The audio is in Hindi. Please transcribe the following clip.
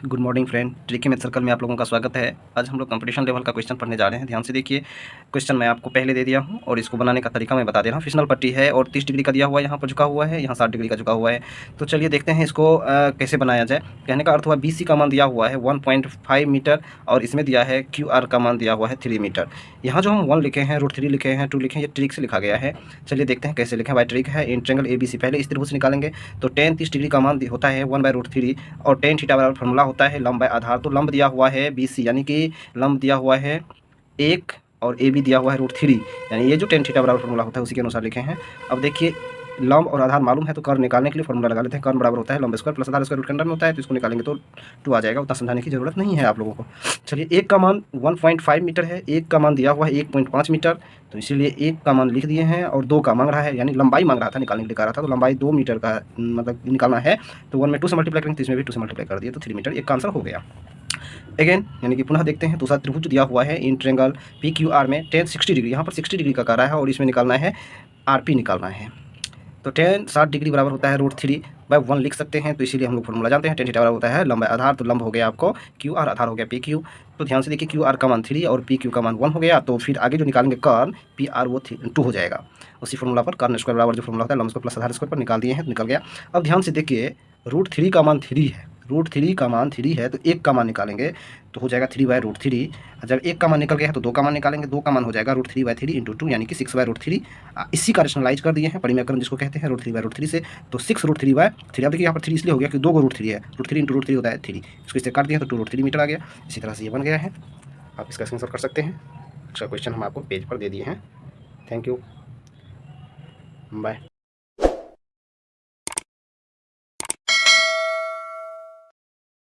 Good morning friend, tricky math circle में आप लोगों का स्वागत है। आज हम लोग कंपटीशन लेवल का क्वेश्चन पढ़ने जा रहे हैं। ध्यान से देखिए, क्वेश्चन मैं आपको पहले दे दिया हूं और इसको बनाने का तरीका मैं बता दे रहा हूं। फिशनल पट्टी है और 30 डिग्री का दिया हुआ है, यहाँ पर झुका हुआ है, यहाँ 60 डिग्री का झुका हुआ है। तो चलिए देखते हैं इसको कैसे बनाया जाए। कहने का अर्थ हुआ BC का मान दिया हुआ है 1.5 मीटर और इसमें दिया है QR का मान दिया हुआ है 3 मीटर। यहाँ जो हम 1 लिखे हैं, √3 लिखे हैं, 2 लिखे हैं, ये ट्रिक से लिखा गया है। चलिए देखते हैं कैसे लिखें। बाय ट्रिक है, इन ट्रायंगल ABC पहले इस त्रिभुज से निकालेंगे तो tan 30 डिग्री का मान होता है 1/√3 और tan थीटा बराबर फॉर्मूला होता है लंब बाय आधार। तो लंब दिया हुआ है BC, यानी कि लंब दिया हुआ है 1 और AB दिया हुआ है √3, यानी ये जो tan थीटा बराबर फॉर्मूला होता है उसी के अनुसार लिखे हैं। अब देखिए, लंब और आधार मालूम है तो कर्व निकालने के लिए फॉर्मूला लगा लेते हैं। कर्व बराबर होता है लंब स्क्वायर प्लस आधार स्क्वायर रूट के अंडर में होता है, तो इसको निकालेंगे तो 2 आ जाएगा। उतना समझाने की जरूरत नहीं है आप लोगों को। चलिए, एक का मान 1.5 मीटर है, एक का मान दिया हुआ है 1.5 मीटर, तो इसीलिए एक का मान लिख दिए हैं और 2 का मांग रहा है, यानी लंबाई मांग रहा था, निकालने के लिए कह रहा था। तो लंबाई 2 मीटर का मतलब निकालना है, तो 1 में 2 से मल्टीप्लाई करेंगे तो इसमें भी 2 से मल्टीप्लाई कर दिए तो 3 मीटर। एक का आंसर हो गया। अगेन यानी कि पुनः देखते हैं, दूसरा त्रिभुज दिया हुआ है इन ट्रायंगल PQR में tan 60 डिग्री, यहाँ पर 60 डिग्री का कर रहा है और इसमें निकालना है RP निकालना है। तो tan 60 डिग्री बराबर होता है √3/1 लिख सकते हैं, तो इसीलिए हम लोग फॉर्मूला जानते हैं। tan थीटा बराबर होता है लंब आधार, तो लंब हो गया आपको QR, आधार हो गया PQ। तो ध्यान से देखिए, QR का मान 3 और PQ का मान 1 हो गया, तो फिर आगे जो निकालेंगे कर्न PR वो 2 हो जाएगा। उसी फॉर्मूला पर कर्न स्क्वायर बराबर जो फॉर्मूला होता है लंब स्क्वायर प्लस आधार स्क्वायर पर निकाल दिए हैं, तो निकल गया। अब ध्यान से देखिए, √3 का मान 3 है, √3 का मान 3 है, तो 1 का मान निकालेंगे तो हो जाएगा 3/√3। जब 1 का मान निकल गया है तो 2 का मान निकालेंगे, 2 का मान हो जाएगा √3/3 × 2 यानी कि 6/√3। इसी का रेशनलाइज कर दिए हैं, परिमेयकरण जिसको कहते हैं √3/√3 से, तो 6√3/3। अब देखिए यहाँ पर 3 इसलिए हो गया कि 2 को √3 है, √3 × √3 होता है 3, इसको इससे काट दिया तो 2√3 मीटर आ गया। इसी तरह से ये बन गया है, आप इसका आंसर कर सकते हैं। इसका क्वेश्चन हम आपको पेज पर दे दिए हैं। Thank you, bye.